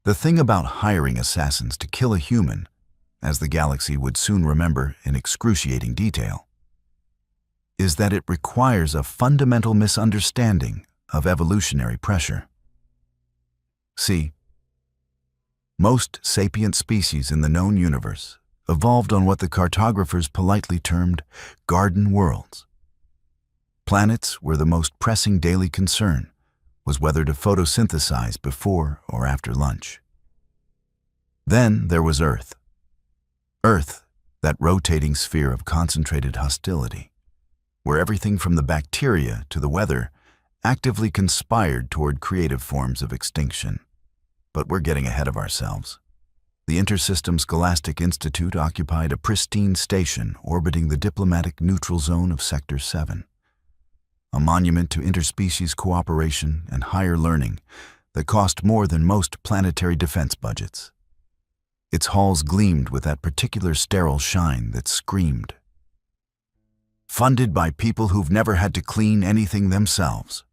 The thing about hiring assassins to kill a human, as the galaxy would soon remember in excruciating detail, is that it requires a fundamental misunderstanding of evolutionary pressure. See, most sapient species in the known universe evolved on what the cartographers politely termed garden worlds. Planets where the most pressing daily concern was whether to photosynthesize before or after lunch. Then there was Earth. Earth, that rotating sphere of concentrated hostility, where everything from the bacteria to the weather actively conspired toward creative forms of extinction. But we're getting ahead of ourselves. The Intersystem Scholastic Institute occupied a pristine station orbiting the diplomatic neutral zone of Sector 7, a monument to interspecies cooperation and higher learning that cost more than most planetary defense budgets. Its halls gleamed with that particular sterile shine that screamed. Funded by people who've never had to clean anything themselves.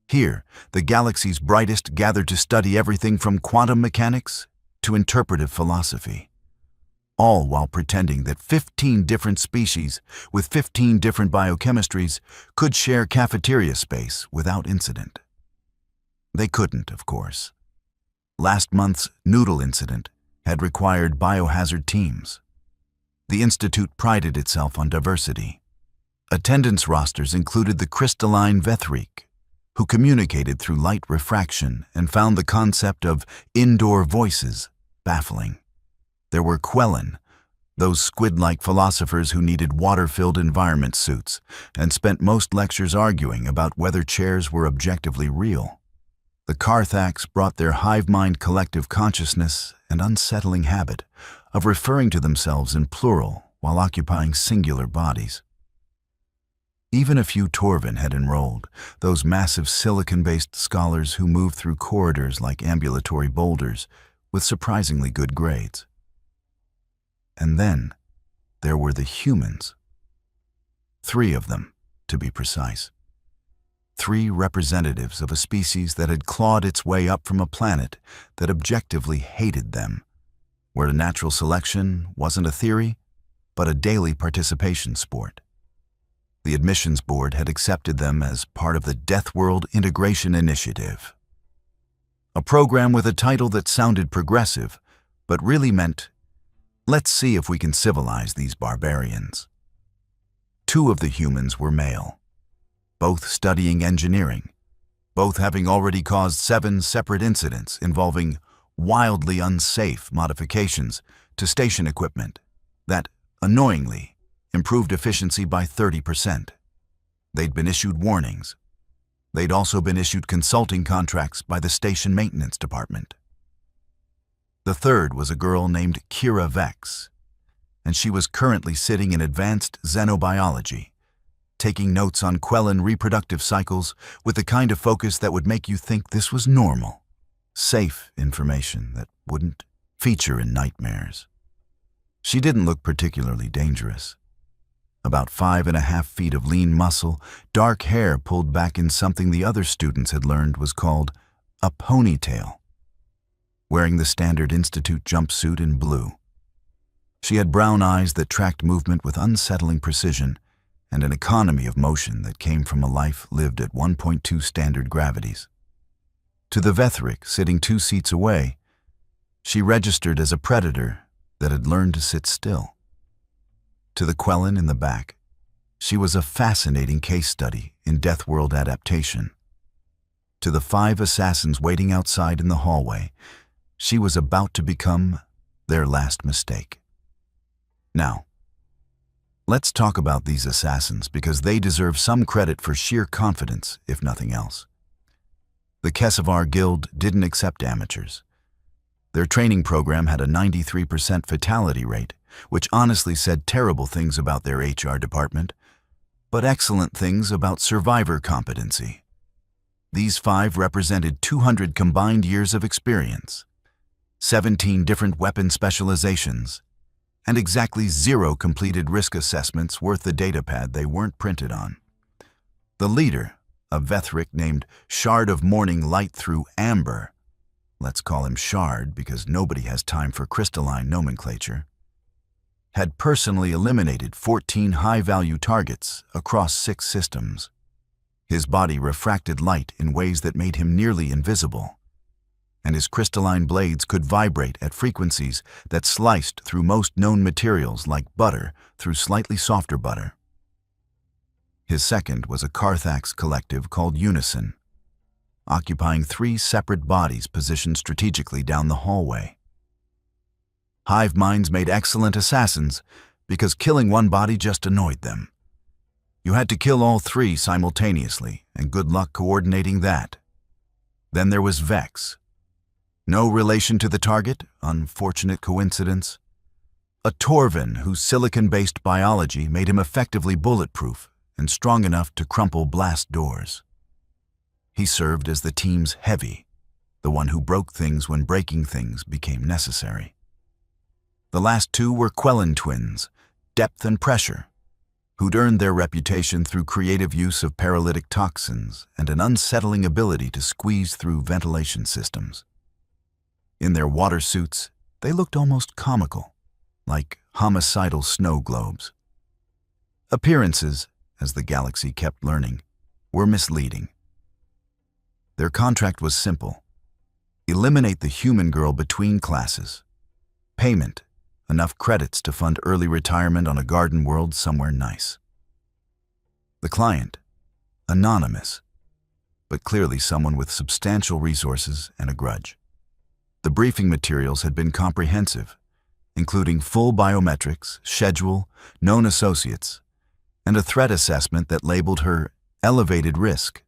Here, the galaxy's brightest gathered to study everything from quantum mechanics to interpretive philosophy, all while pretending that 15 different species with 15 different biochemistries could share cafeteria space without incident. They couldn't, of course. Last month's noodle incident had required biohazard teams. The Institute prided itself on diversity. Attendance rosters included the crystalline Vethrik, who communicated through light refraction and found the concept of indoor voices baffling. There were Quellen, those squid-like philosophers who needed water-filled environment suits and spent most lectures arguing about whether chairs were objectively real. The Carthax brought their hive-mind collective consciousness and unsettling habit of referring to themselves in plural while occupying singular bodies. Even a few Torvin had enrolled, those massive silicon-based scholars who moved through corridors like ambulatory boulders with surprisingly good grades. And then there were the humans. 3 of them, to be precise. 3 representatives of a species that had clawed its way up from a planet that objectively hated them, where natural selection wasn't a theory, but a daily participation sport. The admissions board had accepted them as part of the Deathworld Integration Initiative, a program with a title that sounded progressive, but really meant, let's see if we can civilize these barbarians. 2 of the humans were male, both studying engineering, both having already caused 7 separate incidents involving wildly unsafe modifications to station equipment that, annoyingly, improved efficiency by 30%. They'd been issued warnings. They'd also been issued consulting contracts by the station maintenance department. The third was a girl named Kira Vex, and she was currently sitting in advanced xenobiology, taking notes on Quellen reproductive cycles with the kind of focus that would make you think this was normal, safe information that wouldn't feature in nightmares. She didn't look particularly dangerous. About 5.5 feet of lean muscle, dark hair pulled back in something the other students had learned was called a ponytail. Wearing the standard Institute jumpsuit in blue. She had brown eyes that tracked movement with unsettling precision and an economy of motion that came from a life lived at 1.2 standard gravities. To the Vethrik, sitting 2 seats away, she registered as a predator that had learned to sit still. To the Quellen in the back, she was a fascinating case study in Deathworld adaptation. To the 5 assassins waiting outside in the hallway, she was about to become their last mistake. Now, let's talk about these assassins because they deserve some credit for sheer confidence, if nothing else. The Kesavar Guild didn't accept amateurs. Their training program had a 93% fatality rate, which honestly said terrible things about their HR department, but excellent things about survivor competency. These 5 represented 200 combined years of experience, 17 different weapon specializations, and exactly 0 completed risk assessments worth the datapad they weren't printed on. The leader, a Vethrik named Shard of Morning Light through Amber, let's call him Shard because nobody has time for crystalline nomenclature, had personally eliminated 14 high-value targets across 6 systems. His body refracted light in ways that made him nearly invisible, and his crystalline blades could vibrate at frequencies that sliced through most known materials like butter through slightly softer butter. His second was a Carthax collective called Unison, occupying 3 separate bodies positioned strategically down the hallway. Hive minds made excellent assassins because killing one body just annoyed them. You had to kill all 3 simultaneously, and good luck coordinating that. Then there was Vex. No relation to the target, unfortunate coincidence. A Torvin whose silicon-based biology made him effectively bulletproof and strong enough to crumple blast doors. He served as the team's heavy, the one who broke things when breaking things became necessary. The last 2 were Quellen twins, Depth and Pressure, who'd earned their reputation through creative use of paralytic toxins and an unsettling ability to squeeze through ventilation systems. In their water suits, they looked almost comical, like homicidal snow globes. Appearances, as the galaxy kept learning, were misleading. Their contract was simple: eliminate the human girl between classes. Payment: enough credits to fund early retirement on a garden world somewhere nice. The client: anonymous, but clearly someone with substantial resources and a grudge. The briefing materials had been comprehensive, including full biometrics, schedule, known associates, and a threat assessment that labeled her elevated risk,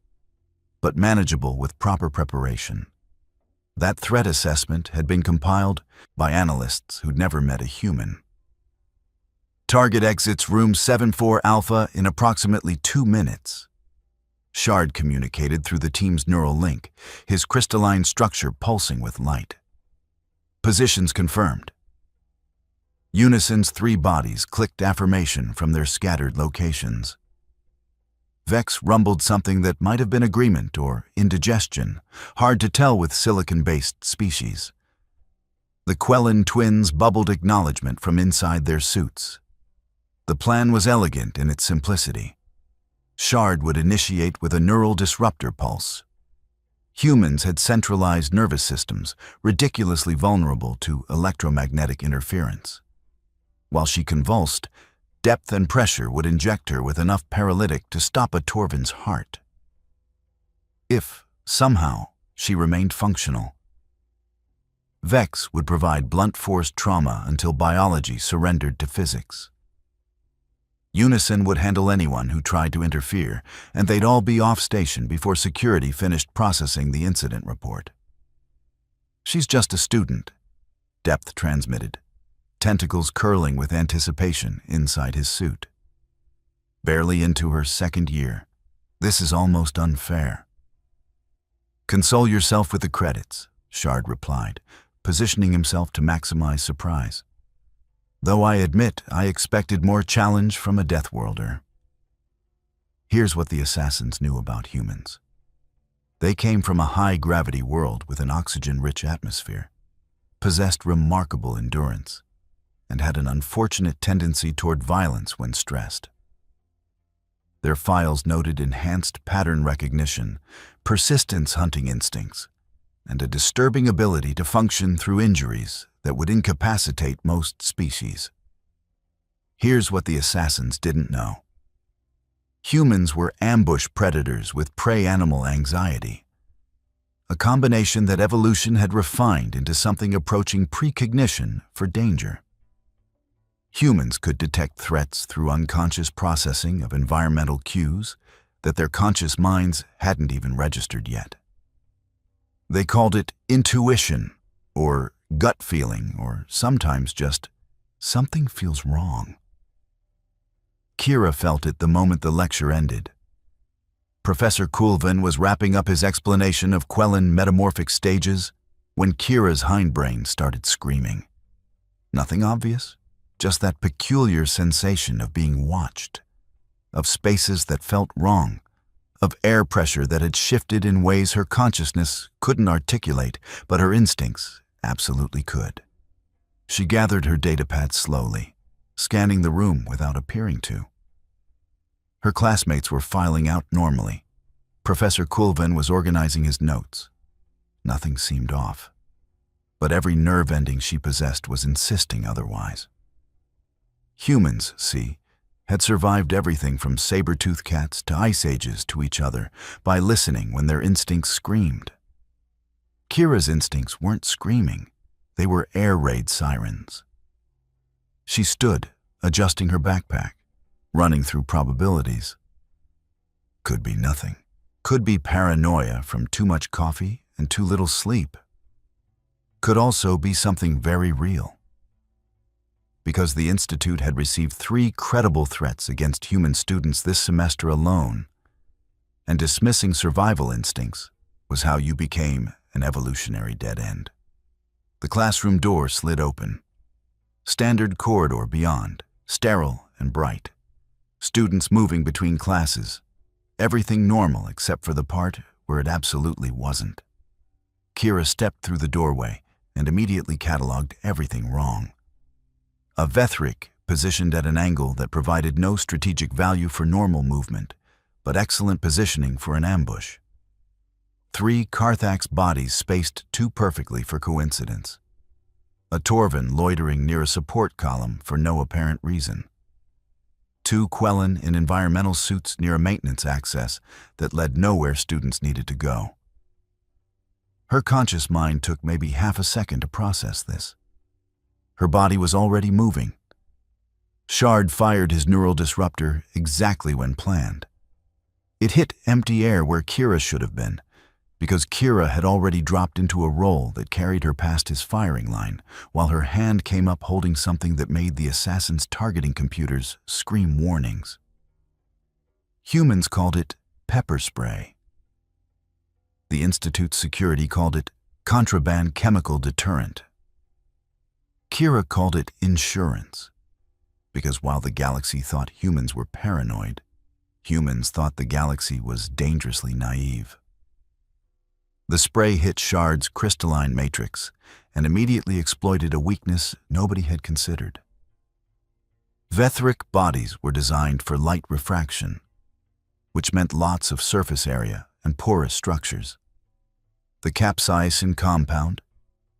but manageable with proper preparation. That threat assessment had been compiled by analysts who'd never met a human. Target exits room 74 Alpha in approximately 2 minutes. Shard communicated through the team's neural link, his crystalline structure pulsing with light. Positions confirmed. Unison's 3 bodies clicked affirmation from their scattered locations. Vex rumbled something that might have been agreement or indigestion, hard to tell with silicon-based species. The Quellen twins bubbled acknowledgement from inside their suits. The plan was elegant in its simplicity. Shard would initiate with a neural disruptor pulse. Humans had centralized nervous systems, ridiculously vulnerable to electromagnetic interference. While she convulsed, Depth and Pressure would inject her with enough paralytic to stop a Torvin's heart. If, somehow, she remained functional. Vex would provide blunt force trauma until biology surrendered to physics. Unison would handle anyone who tried to interfere, and they'd all be off station before security finished processing the incident report. "She's just a student," Depth transmitted, tentacles curling with anticipation inside his suit. "Barely into her 2nd year. This is almost unfair." "Console yourself with the credits," Shard replied, positioning himself to maximize surprise. "Though I admit I expected more challenge from a Deathworlder." Here's what the assassins knew about humans. They came from a high-gravity world with an oxygen-rich atmosphere, possessed remarkable endurance, and had an unfortunate tendency toward violence when stressed. Their files noted enhanced pattern recognition, persistence hunting instincts, and a disturbing ability to function through injuries that would incapacitate most species. Here's what the assassins didn't know. Humans were ambush predators with prey animal anxiety, a combination that evolution had refined into something approaching precognition for danger. Humans could detect threats through unconscious processing of environmental cues that their conscious minds hadn't even registered yet. They called it intuition, or gut feeling, or sometimes just something feels wrong. Kira felt it the moment the lecture ended. Professor Kulvin was wrapping up his explanation of Quellen metamorphic stages when Kira's hindbrain started screaming. Nothing obvious, just that peculiar sensation of being watched, of spaces that felt wrong, of air pressure that had shifted in ways her consciousness couldn't articulate, but her instincts absolutely could. She gathered her datapads slowly, scanning the room without appearing to. Her classmates were filing out normally. Professor Kulvan was organizing his notes. Nothing seemed off, but every nerve ending she possessed was insisting otherwise. Humans, see, had survived everything from saber-toothed cats to ice ages to each other by listening when their instincts screamed. Kira's instincts weren't screaming. They were air raid sirens. She stood, adjusting her backpack, running through probabilities. Could be nothing. Could be paranoia from too much coffee and too little sleep. Could also be something very real. Because the Institute had received 3 credible threats against human students this semester alone, and dismissing survival instincts was how you became an evolutionary dead end. The classroom door slid open. Standard corridor beyond, sterile and bright. Students moving between classes. Everything normal except for the part where it absolutely wasn't. Kira stepped through the doorway and immediately cataloged everything wrong. A Vethrik positioned at an angle that provided no strategic value for normal movement, but excellent positioning for an ambush. 3 Carthax bodies spaced too perfectly for coincidence. A Torvan loitering near a support column for no apparent reason. 2 Quellan in environmental suits near a maintenance access that led nowhere students needed to go. Her conscious mind took maybe half a second to process this. Her body was already moving. Shard fired his neural disruptor exactly when planned. It hit empty air where Kira should have been, because Kira had already dropped into a roll that carried her past his firing line, while her hand came up holding something that made the assassin's targeting computers scream warnings. Humans called it pepper spray. The Institute's security called it contraband chemical deterrent. Kira called it insurance, because while the galaxy thought humans were paranoid, humans thought the galaxy was dangerously naive. The spray hit Shard's crystalline matrix and immediately exploited a weakness nobody had considered. Vethrik bodies were designed for light refraction, which meant lots of surface area and porous structures. The capsaicin compound,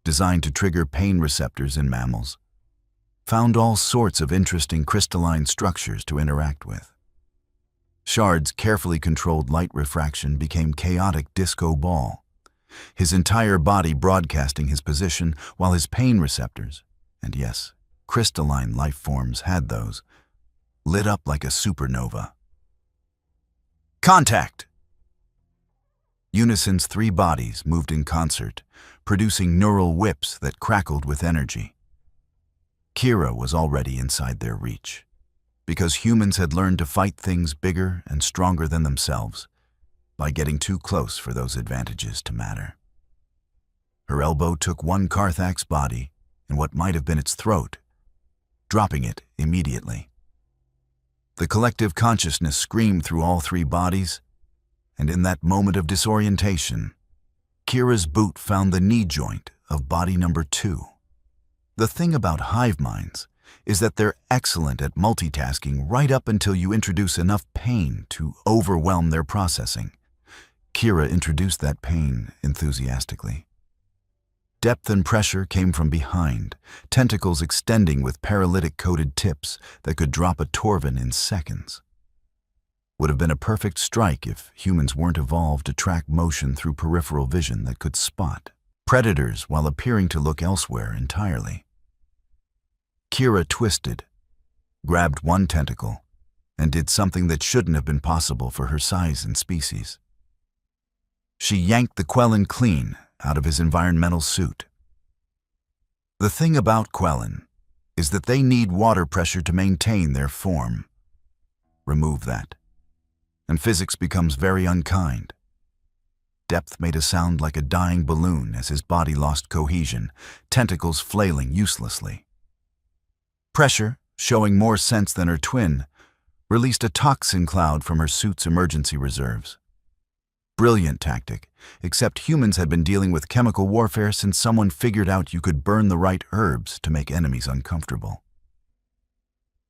designed to trigger pain receptors in mammals, found all sorts of interesting crystalline structures to interact with. Shard's carefully controlled light refraction became chaotic disco ball, his entire body broadcasting his position while his pain receptors, and yes, crystalline life forms had those, lit up like a supernova. Contact! Unison's 3 bodies moved in concert, producing neural whips that crackled with energy. Kira was already inside their reach, because humans had learned to fight things bigger and stronger than themselves by getting too close for those advantages to matter. Her elbow took 1 Carthax body and what might have been its throat, dropping it immediately. The collective consciousness screamed through all 3 bodies, and in that moment of disorientation, Kira's boot found the knee joint of body number 2. The thing about hive minds is that they're excellent at multitasking right up until you introduce enough pain to overwhelm their processing. Kira introduced that pain enthusiastically. Depth and pressure came from behind, tentacles extending with paralytic-coated tips that could drop a Torvan in seconds. Would have been a perfect strike if humans weren't evolved to track motion through peripheral vision that could spot predators while appearing to look elsewhere entirely. Kira twisted, grabbed 1 tentacle, and did something that shouldn't have been possible for her size and species. She yanked the Quellan clean out of his environmental suit. The thing about Quellan is that they need water pressure to maintain their form. Remove that, and physics becomes very unkind. Depth made a sound like a dying balloon as his body lost cohesion, tentacles flailing uselessly. Pressure, showing more sense than her twin, released a toxin cloud from her suit's emergency reserves. Brilliant tactic, except humans had been dealing with chemical warfare since someone figured out you could burn the right herbs to make enemies uncomfortable.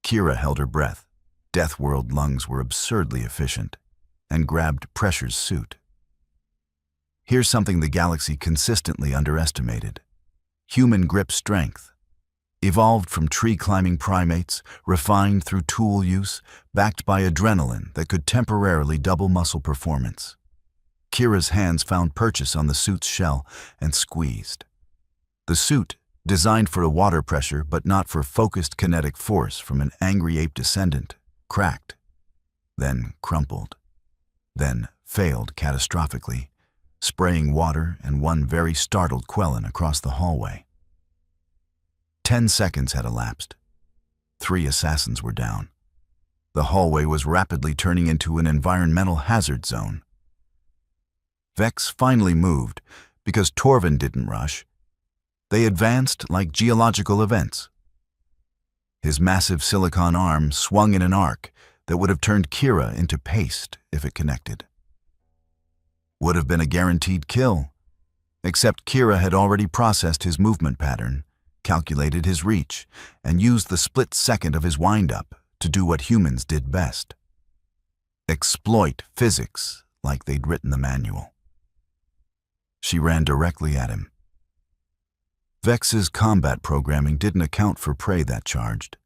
Kira held her breath. Deathworld lungs were absurdly efficient, and grabbed Pressure's suit. Here's something the galaxy consistently underestimated. Human grip strength. Evolved from tree-climbing primates, refined through tool use, backed by adrenaline that could temporarily double muscle performance. Kira's hands found purchase on the suit's shell and squeezed. The suit, designed for a water pressure but not for focused kinetic force from an angry ape descendant, cracked, then crumpled, then failed catastrophically, spraying water and one very startled Quellen across the hallway. 10 seconds had elapsed. 3 assassins were down. The hallway was rapidly turning into an environmental hazard zone. Vex finally moved because Torvin didn't rush. They advanced like geological events. His massive silicon arm swung in an arc that would have turned Kira into paste if it connected. Would have been a guaranteed kill, except Kira had already processed his movement pattern, calculated his reach, and used the split second of his wind-up to do what humans did best. Exploit physics like they'd written the manual. She ran directly at him. Vex's combat programming didn't account for prey that charged.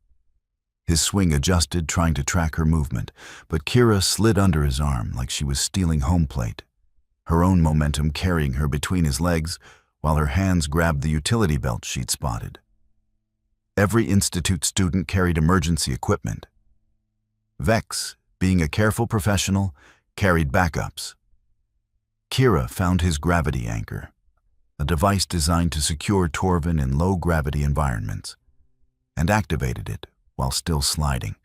His swing adjusted, trying to track her movement, but Kira slid under his arm like she was stealing home plate, her own momentum carrying her between his legs while her hands grabbed the utility belt she'd spotted. Every Institute student carried emergency equipment. Vex, being a careful professional, carried backups. Kira found his gravity anchor, a device designed to secure Torvin in low-gravity environments, and activated it while still sliding.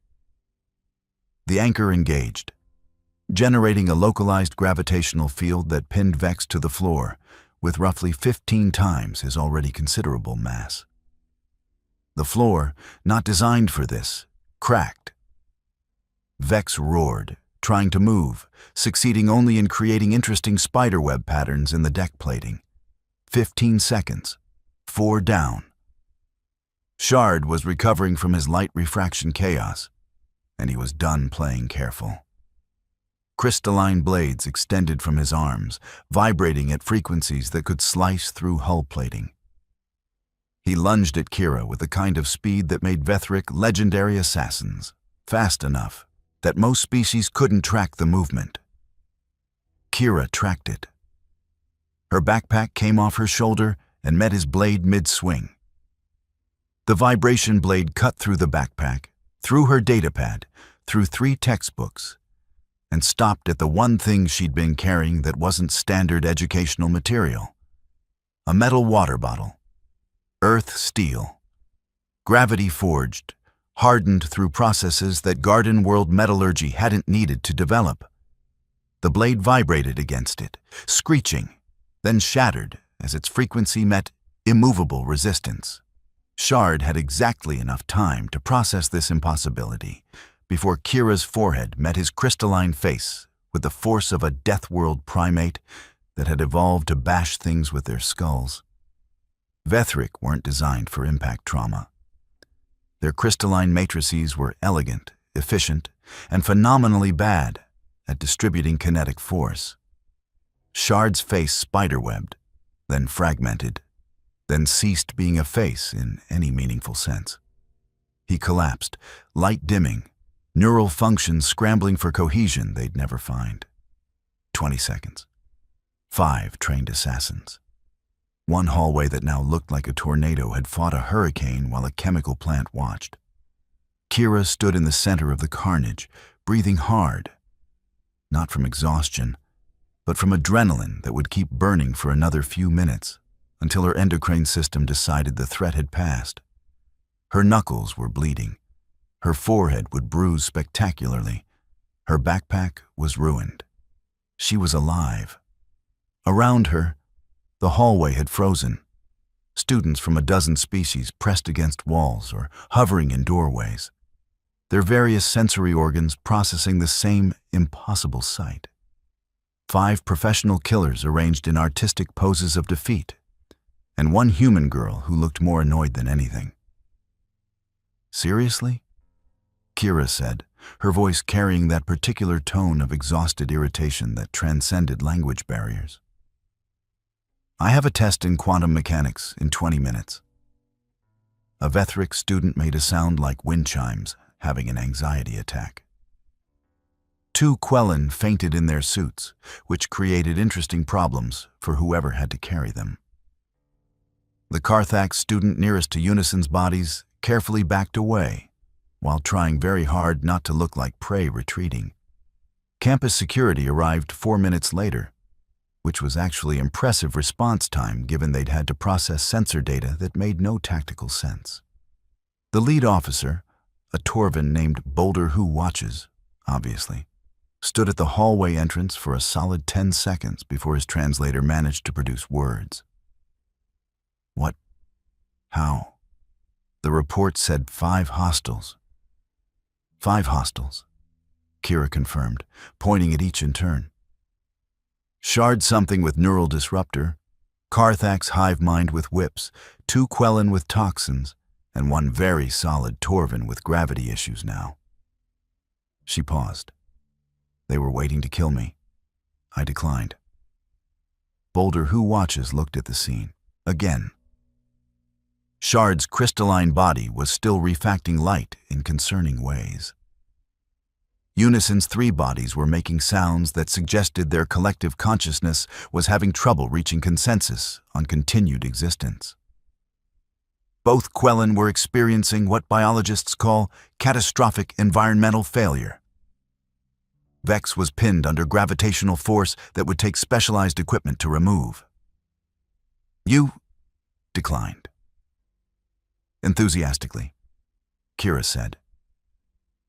The anchor engaged, generating a localized gravitational field that pinned Vex to the floor with roughly 15 times his already considerable mass. The floor, not designed for this, cracked. Vex roared, trying to move, succeeding only in creating interesting spiderweb patterns in the deck plating. 15 seconds. 4 down. Shard was recovering from his light refraction chaos, and he was done playing careful. Crystalline blades extended from his arms, vibrating at frequencies that could slice through hull plating. He lunged at Kira with the kind of speed that made Vethric legendary assassins, fast enough that most species couldn't track the movement. Kira tracked it. Her backpack came off her shoulder and met his blade mid-swing. The vibration blade cut through the backpack, through her datapad, through 3 textbooks, and stopped at the one thing she'd been carrying that wasn't standard educational material. A metal water bottle. Earth steel. Gravity forged, hardened through processes that Garden World metallurgy hadn't needed to develop. The blade vibrated against it, screeching, then shattered as its frequency met immovable resistance. Shard had exactly enough time to process this impossibility before Kira's forehead met his crystalline face with the force of a Deathworld primate that had evolved to bash things with their skulls. Vethric weren't designed for impact trauma. Their crystalline matrices were elegant, efficient, and phenomenally bad at distributing kinetic force. Shard's face spiderwebbed, then fragmented, then ceased being a face in any meaningful sense. He collapsed, light dimming, neural functions scrambling for cohesion they'd never find. 20 seconds. 5 trained assassins. One hallway that now looked like a tornado had fought a hurricane while a chemical plant watched. Kira stood in the center of the carnage, breathing hard, not from exhaustion, but from adrenaline that would keep burning for another few minutes until her endocrine system decided the threat had passed. Her knuckles were bleeding. Her forehead would bruise spectacularly. Her backpack was ruined. She was alive. Around her, the hallway had frozen. Students from a dozen species pressed against walls or hovering in doorways, their various sensory organs processing the same impossible sight. 5 professional killers arranged in artistic poses of defeat, and 1 human girl who looked more annoyed than anything. Seriously? Kira said, her voice carrying that particular tone of exhausted irritation that transcended language barriers. I have a test in quantum mechanics in 20 minutes. A Vethric student made a sound like wind chimes, having an anxiety attack. 2 Quellan fainted in their suits, which created interesting problems for whoever had to carry them. The Carthax student nearest to Unison's bodies carefully backed away, while trying very hard not to look like prey retreating. Campus security arrived 4 minutes later, which was actually impressive response time given they'd had to process sensor data that made no tactical sense. The lead officer, a Torvin named Boulder Who Watches, obviously, stood at the hallway entrance for a solid 10 seconds before his translator managed to produce words. What? How? The report said 5 hostiles. 5 hostiles, Kira confirmed, pointing at each in turn. Shard something with neural disruptor, Carthax hive mind with whips, 2 Quellan with toxins, and 1 very solid Torvin with gravity issues now. She paused. They were waiting to kill me. I declined. Boulder Who Watches looked at the scene. Again. Shard's crystalline body was still refacting light in concerning ways. Unison's 3 bodies were making sounds that suggested their collective consciousness was having trouble reaching consensus on continued existence. Both Quellan were experiencing what biologists call catastrophic environmental failure. Vex was pinned under gravitational force that would take specialized equipment to remove. You declined. Enthusiastically, Kira said.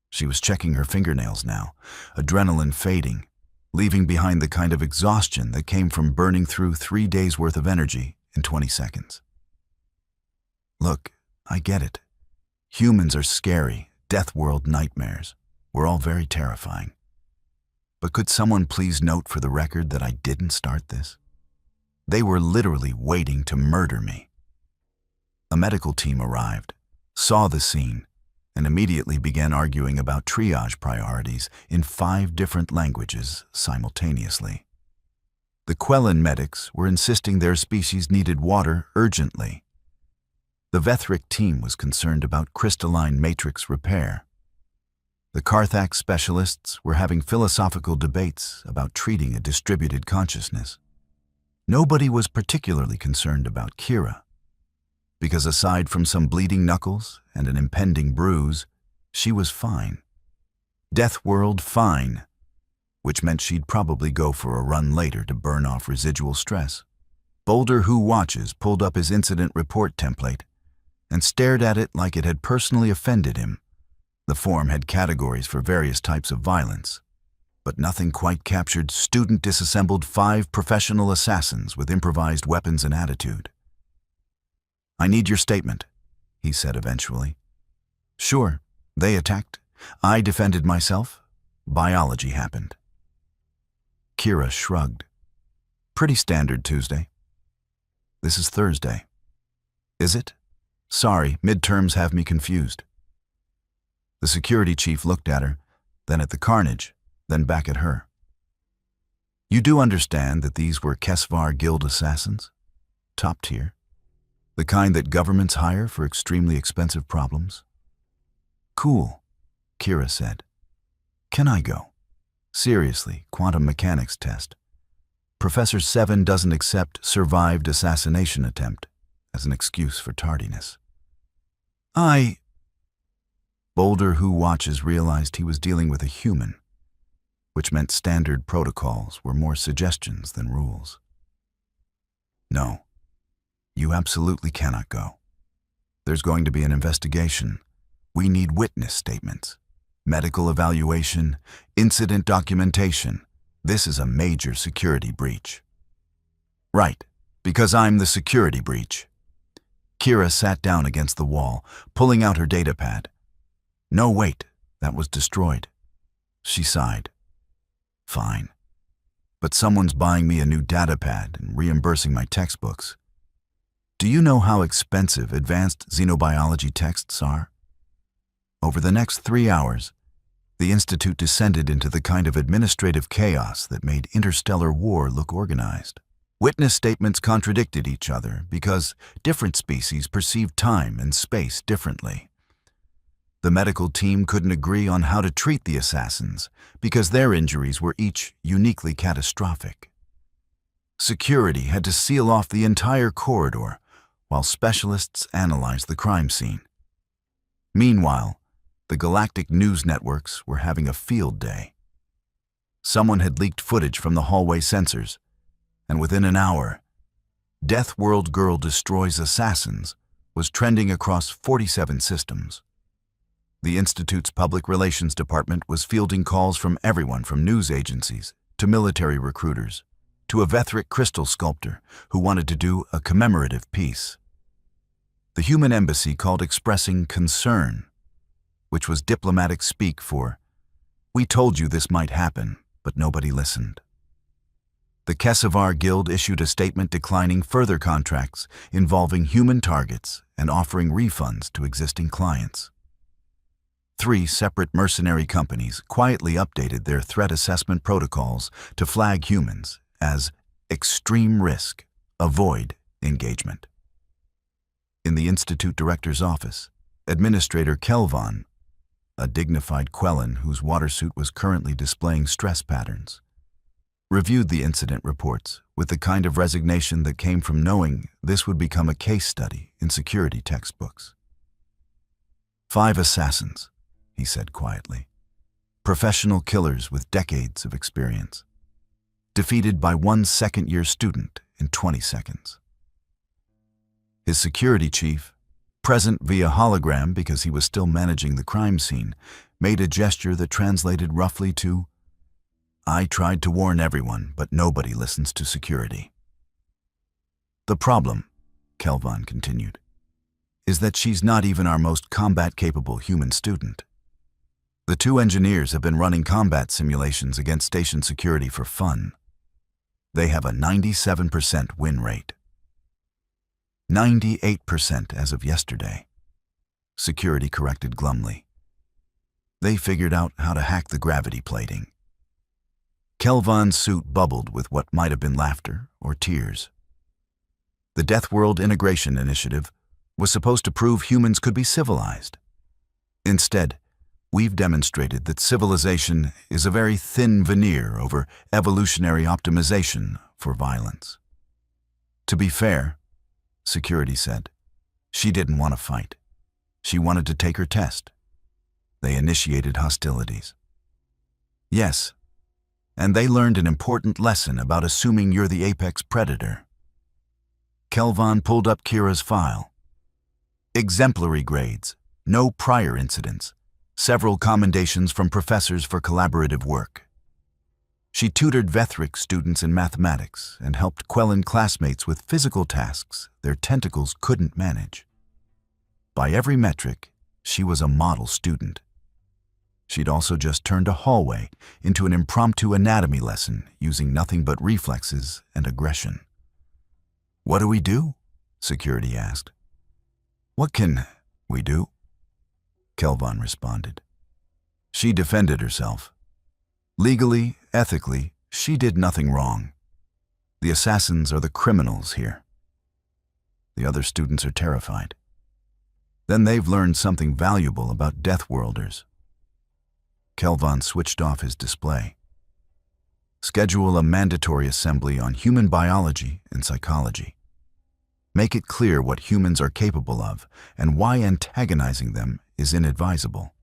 She was checking her fingernails now, adrenaline fading, leaving behind the kind of exhaustion that came from burning through 3 days' worth of energy in 20 seconds. Look, I get it. Humans are scary, Deathworld nightmares. We're all very terrifying. But could someone please note for the record that I didn't start this? They were literally waiting to murder me. A medical team arrived, saw the scene, and immediately began arguing about triage priorities in 5 different languages simultaneously. The Quellan medics were insisting their species needed water urgently. The Vethric team was concerned about crystalline matrix repair. The Carthax specialists were having philosophical debates about treating a distributed consciousness. Nobody was particularly concerned about Kira, because aside from some bleeding knuckles and an impending bruise, she was fine. Deathworld fine, which meant she'd probably go for a run later to burn off residual stress. Boulder Who Watches pulled up his incident report template and stared at it like it had personally offended him. The form had categories for various types of violence, but nothing quite captured student disassembled 5 professional assassins with improvised weapons and attitude. I need your statement, he said eventually. Sure, they attacked. I defended myself. Biology happened. Kira shrugged. Pretty standard Tuesday. This is Thursday. Is it? Sorry, midterms have me confused. The security chief looked at her, then at the carnage, then back at her. You do understand that these were Kesvar Guild assassins? Top tier? The kind that governments hire for extremely expensive problems? Cool, Kira said. Can I go? Seriously, quantum mechanics test. Professor Seven doesn't accept survived assassination attempt as an excuse for tardiness. Boulder Who Watches realized he was dealing with a human, which meant standard protocols were more suggestions than rules. No, you absolutely cannot go. There's going to be an investigation. We need witness statements, medical evaluation, incident documentation. This is a major security breach. Right, because I'm the security breach. Kira sat down against the wall, pulling out her datapad. No, wait, that was destroyed. She sighed. Fine. but someone's buying me a new data pad and reimbursing my textbooks. Do you know how expensive advanced xenobiology texts are? Over the next 3 hours, the Institute descended into the kind of administrative chaos that made interstellar war look organized. Witness statements contradicted each other because different species perceived time and space differently. The medical team couldn't agree on how to treat the assassins because their injuries were each uniquely catastrophic. Security had to seal off the entire corridor while specialists analyzed the crime scene. Meanwhile, the galactic news networks were having a field day. Someone had leaked footage from the hallway sensors, and within an hour, Deathworld Girl Destroys Assassins was trending across 47 systems. The Institute's public relations department was fielding calls from everyone from news agencies to military recruiters to a Vethric crystal sculptor who wanted to do a commemorative piece. The human embassy called expressing concern, which was diplomatic speak for, "We told you this might happen, but nobody listened." The Kesavar Guild issued a statement declining further contracts involving human targets and offering refunds to existing clients. 3 separate mercenary companies quietly updated their threat assessment protocols to flag humans as extreme risk, avoid engagement. In the Institute Director's office, Administrator Kelvon, a dignified Quellan whose water suit was currently displaying stress patterns, reviewed the incident reports with the kind of resignation that came from knowing this would become a case study in security textbooks. 5 assassins, he said quietly. Professional killers with decades of experience. Defeated by one second-year student in 20 seconds. His security chief, present via hologram because he was still managing the crime scene, made a gesture that translated roughly to, "I tried to warn everyone, but nobody listens to security." "The problem," Kelvon continued, "is that she's not even our most combat-capable human student. The 2 engineers have been running combat simulations against station security for fun. They have a 97% win rate. 98% as of yesterday," security corrected glumly. "They figured out how to hack the gravity plating." Kelvon's suit bubbled with what might have been laughter or tears. The Deathworld Integration Initiative was supposed to prove humans could be civilized. Instead, we've demonstrated that civilization is a very thin veneer over evolutionary optimization for violence. To be fair, security said, she didn't want to fight. She wanted to take her test. They initiated hostilities. Yes, and they learned an important lesson about assuming you're the apex predator. Kelvon pulled up Kira's file. Exemplary grades, no prior incidents, several commendations from professors for collaborative work. She tutored Vethric students in mathematics and helped Quellan classmates with physical tasks their tentacles couldn't manage. By every metric, she was a model student. She'd also just turned a hallway into an impromptu anatomy lesson using nothing but reflexes and aggression. "What do we do?" security asked. "What can we do?" Kelvon responded. She defended herself. Legally, ethically, she did nothing wrong. The assassins are the criminals here. The other students are terrified. Then they've learned something valuable about Deathworlders. Kelvon switched off his display. Schedule a mandatory assembly on human biology and psychology. Make it clear what humans are capable of and why antagonizing them is inadvisable.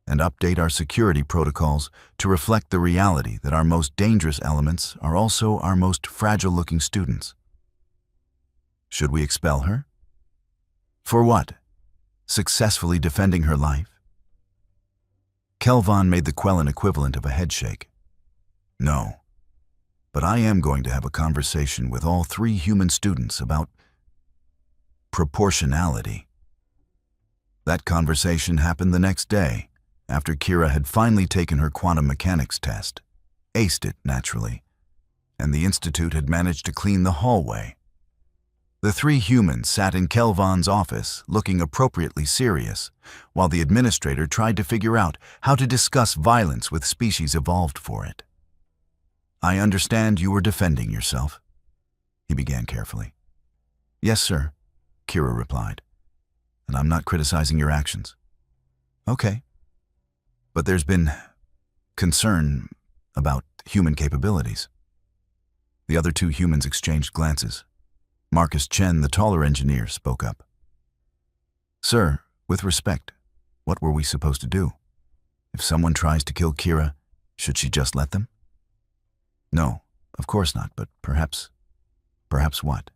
And update our security protocols to reflect the reality that our most dangerous elements are also our most fragile-looking students. Should we expel her? For what? Successfully defending her life? Kelvon made the Quellan equivalent of a headshake. No, but I am going to have a conversation with all 3 human students about proportionality. That conversation happened the next day, after Kira had finally taken her quantum mechanics test, aced it naturally, and the Institute had managed to clean the hallway. The three humans sat in Kelvan's office, looking appropriately serious, while the administrator tried to figure out how to discuss violence with species evolved for it. "I understand you were defending yourself," he began carefully. "Yes, sir," Kira replied. "And I'm not criticizing your actions." "Okay. But there's been concern about human capabilities." The other two humans exchanged glances. Marcus Chen, the taller engineer, spoke up. "Sir, with respect, what were we supposed to do? If someone tries to kill Kira, should she just let them?" "No, of course not, but perhaps what?"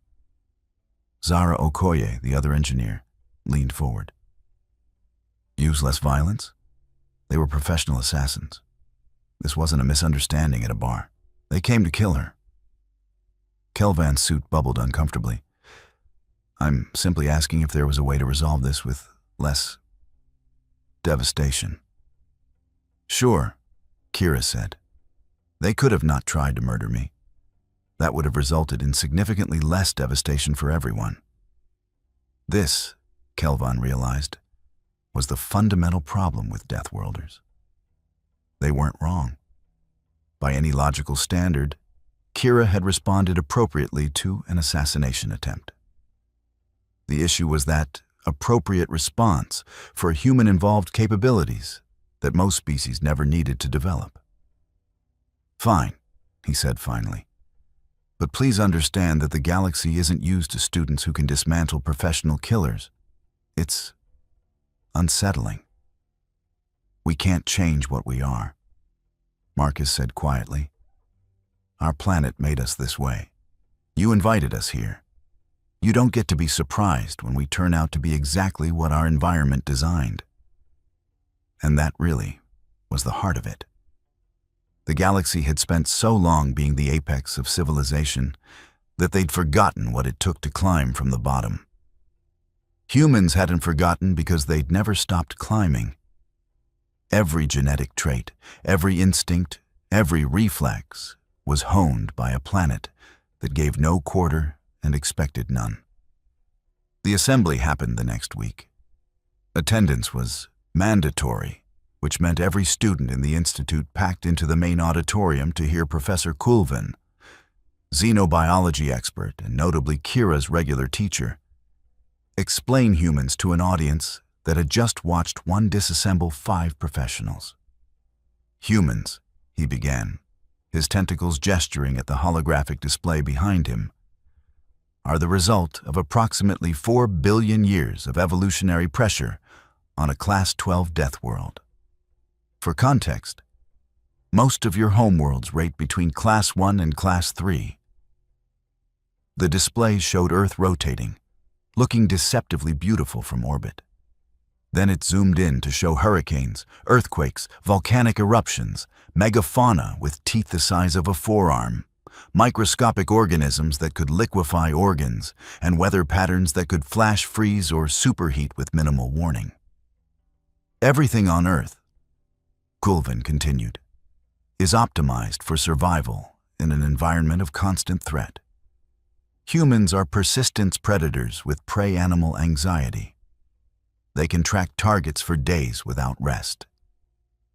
Zara Okoye, the other engineer, leaned forward. "Use less violence? They were professional assassins. This wasn't a misunderstanding at a bar. They came to kill her." Kelvan's suit bubbled uncomfortably. "I'm simply asking if there was a way to resolve this with less devastation." "Sure," Kira said. "They could have not tried to murder me. That would have resulted in significantly less devastation for everyone." This, Kelvan realized, was the fundamental problem with Deathworlders. They weren't wrong. By any logical standard, Kira had responded appropriately to an assassination attempt. The issue was that appropriate response for human-involved capabilities that most species never needed to develop. "Fine," he said finally. "But please understand that the galaxy isn't used to students who can dismantle professional killers. It's unsettling. We can't change what we are," Marcus said quietly. "Our planet made us this way. You invited us here. You don't get to be surprised when we turn out to be exactly what our environment designed." And that really was the heart of it. The galaxy had spent so long being the apex of civilization that they'd forgotten what it took to climb from the bottom. Humans hadn't forgotten because they'd never stopped climbing. Every genetic trait, every instinct, every reflex was honed by a planet that gave no quarter and expected none. The assembly happened the next week. Attendance was mandatory, which meant every student in the Institute packed into the main auditorium to hear Professor Kulvin, xenobiology expert and notably Kira's regular teacher, explain humans to an audience that had just watched one disassemble 5 professionals. "Humans," he began, his tentacles gesturing at the holographic display behind him, "are the result of approximately 4 billion years of evolutionary pressure on a Class 12 death world. For context, most of your homeworlds rate between Class 1 and Class 3. The display showed Earth rotating, looking deceptively beautiful from orbit. Then it zoomed in to show hurricanes, earthquakes, volcanic eruptions, megafauna with teeth the size of a forearm, microscopic organisms that could liquefy organs, and weather patterns that could flash freeze or superheat with minimal warning. Everything on Earth," Kulvin continued, "is optimized for survival in an environment of constant threat. Humans are persistence predators with prey animal anxiety. They can track targets for days without rest.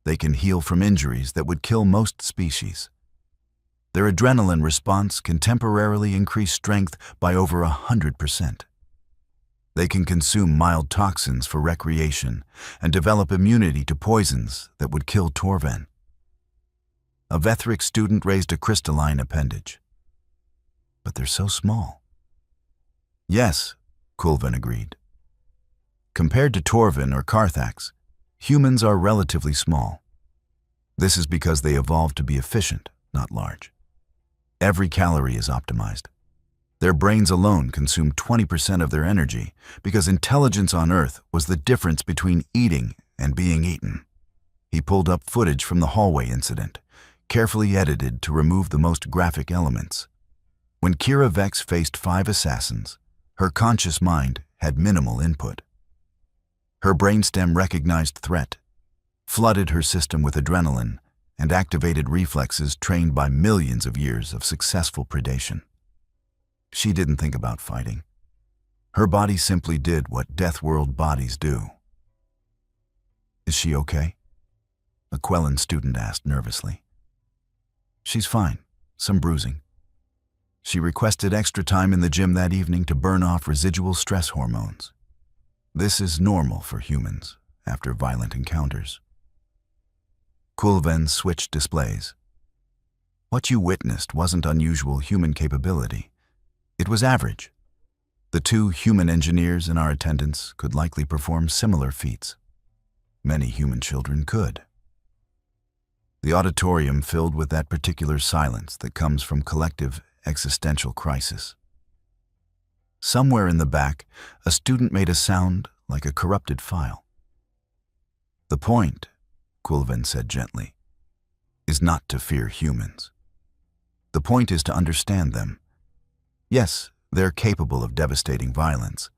They can heal from injuries that would kill most species. Their adrenaline response can temporarily increase strength by over 100%. They can consume mild toxins for recreation and develop immunity to poisons that would kill Torven." A Vethric student raised a crystalline appendage. "But they're so small." "Yes," Kulvin agreed. "Compared to Torven or Carthax, humans are relatively small. This is because they evolved to be efficient, not large. Every calorie is optimized. Their brains alone consume 20% of their energy because intelligence on Earth was the difference between eating and being eaten." He pulled up footage from the hallway incident, carefully edited to remove the most graphic elements. When Kira Vex faced 5 assassins, her conscious mind had minimal input. Her brainstem recognized threat, flooded her system with adrenaline, and activated reflexes trained by millions of years of successful predation. She didn't think about fighting. Her body simply did what Deathworld bodies do. "Is she okay?" a Quellen student asked nervously. "She's fine, some bruising." She requested extra time in the gym that evening to burn off residual stress hormones. This is normal for humans after violent encounters. Quellen switched displays. What you witnessed wasn't unusual human capability. It was average. The two human engineers in our attendance could likely perform similar feats. Many human children could. The auditorium filled with that particular silence that comes from collective existential crisis. Somewhere in the back, a student made a sound like a corrupted file. "The point," Quellen said gently, "is not to fear humans. The point is to understand them. Yes, they're capable of devastating violence.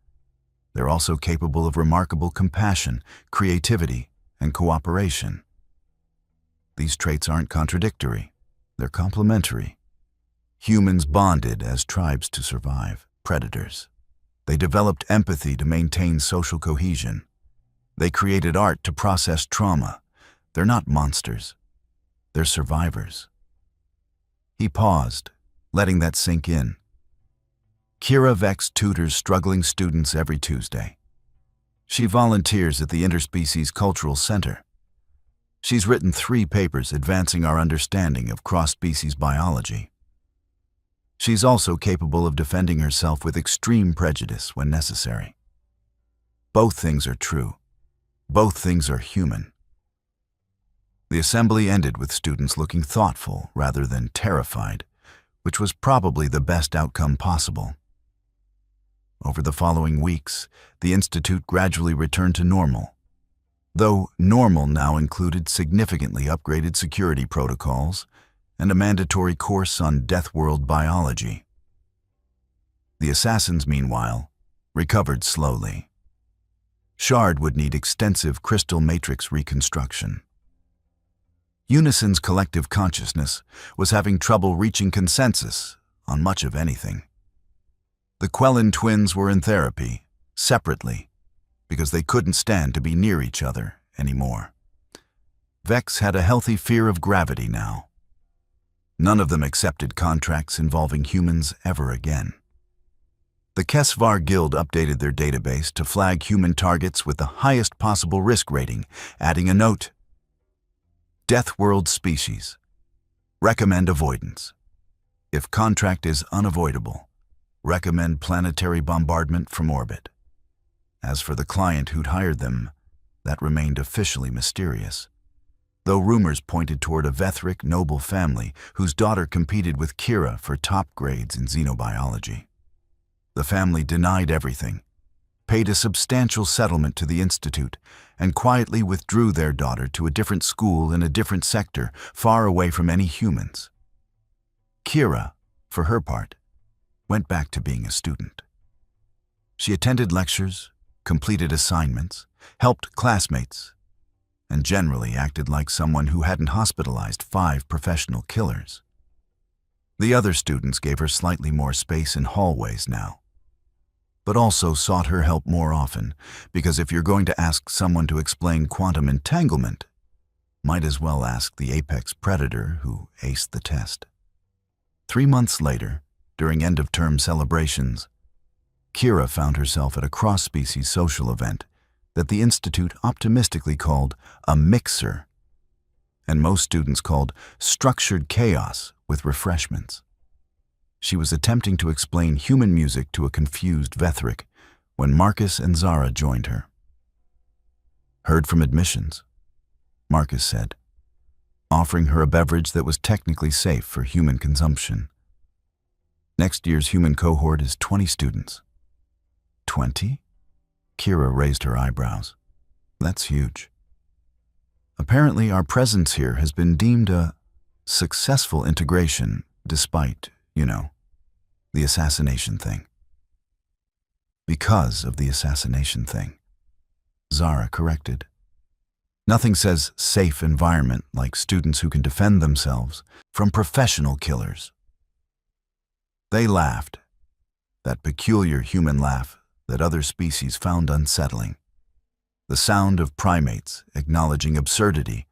They're also capable of remarkable compassion, creativity, and cooperation. These traits aren't contradictory. They're complementary. Humans bonded as tribes to survive, predators. They developed empathy to maintain social cohesion. They created art to process trauma. They're not monsters. They're survivors." He paused, letting that sink in. Kira Vex tutors struggling students every Tuesday. She volunteers at the Interspecies Cultural Center. She's written 3 papers advancing our understanding of cross-species biology. She's also capable of defending herself with extreme prejudice when necessary. Both things are true. Both things are human. The assembly ended with students looking thoughtful rather than terrified, which was probably the best outcome possible. Over the following weeks, the Institute gradually returned to normal, though normal now included significantly upgraded security protocols and a mandatory course on Deathworld biology. The assassins, meanwhile, recovered slowly. Shard would need extensive crystal matrix reconstruction. Unison's collective consciousness was having trouble reaching consensus on much of anything. The Quellen twins were in therapy, separately, because they couldn't stand to be near each other anymore. Vex had a healthy fear of gravity now. None of them accepted contracts involving humans ever again. The Kesvar Guild updated their database to flag human targets with the highest possible risk rating, adding a note: "Deathworld species. Recommend avoidance. If contract is unavoidable, recommend planetary bombardment from orbit." As for the client who'd hired them, that remained officially mysterious, though rumors pointed toward a Vethric noble family whose daughter competed with Kira for top grades in xenobiology. The family denied everything, paid a substantial settlement to the Institute, and quietly withdrew their daughter to a different school in a different sector, far away from any humans. Kira, for her part, went back to being a student. She attended lectures, completed assignments, helped classmates, and generally acted like someone who hadn't hospitalized 5 professional killers. The other students gave her slightly more space in hallways now, but also sought her help more often, because if you're going to ask someone to explain quantum entanglement, might as well ask the apex predator who aced the test. 3 months later, during end-of-term celebrations, Kira found herself at a cross-species social event that the Institute optimistically called a mixer, and most students called structured chaos with refreshments. She was attempting to explain human music to a confused Vethric when Marcus and Zara joined her. "Heard from admissions," Marcus said, offering her a beverage that was technically safe for human consumption. "Next year's human cohort is 20 students." 20? Kira raised her eyebrows. "That's huge. Apparently our presence here has been deemed a successful integration despite, the assassination thing." "Because of the assassination thing," Zara corrected. Nothing says safe environment like students who can defend themselves from professional killers. They laughed, that peculiar human laugh that other species found unsettling. The sound of primates acknowledging absurdity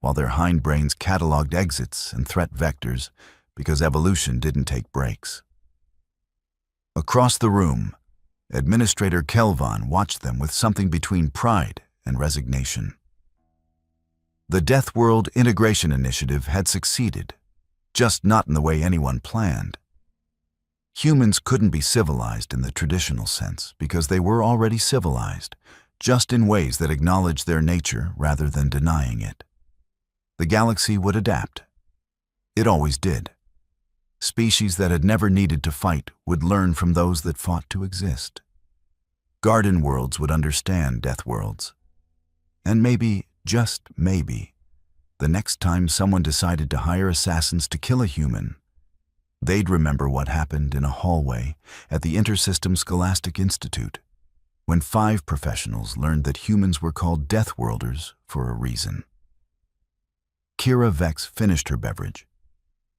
while their hindbrains cataloged exits and threat vectors because evolution didn't take breaks. Across the room, Administrator Kelvon watched them with something between pride and resignation. The Deathworld Integration Initiative had succeeded, just not in the way anyone planned. Humans couldn't be civilized in the traditional sense because they were already civilized, just in ways that acknowledged their nature rather than denying it. The galaxy would adapt. It always did. Species that had never needed to fight would learn from those that fought to exist. Garden worlds would understand death worlds. And maybe, just maybe, the next time someone decided to hire assassins to kill a human, they'd remember what happened in a hallway at the Intersystem Scholastic Institute, when 5 professionals learned that humans were called Deathworlders for a reason. Kira Vex finished her beverage,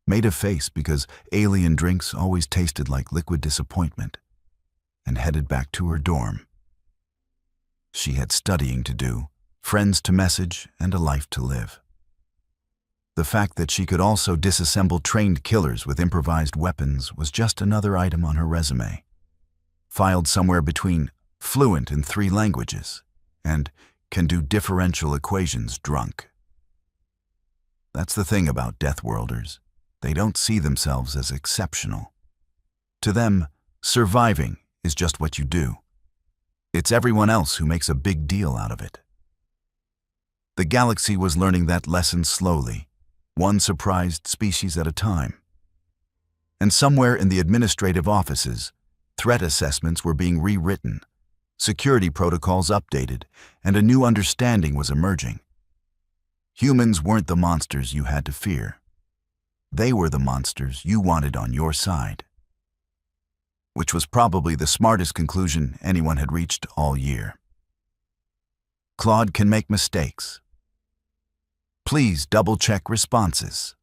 made a face because alien drinks always tasted like liquid disappointment, and headed back to her dorm. She had studying to do, friends to message, and a life to live. The fact that she could also disassemble trained killers with improvised weapons was just another item on her resume, filed somewhere between fluent in 3 languages and can do differential equations drunk. That's the thing about Deathworlders. They don't see themselves as exceptional. To them, surviving is just what you do. It's everyone else who makes a big deal out of it. The galaxy was learning that lesson slowly, one surprised species at a time. And somewhere in the administrative offices, threat assessments were being rewritten, security protocols updated, and a new understanding was emerging. Humans weren't the monsters you had to fear. They were the monsters you wanted on your side. Which was probably the smartest conclusion anyone had reached all year. Claude can make mistakes. Please double-check responses.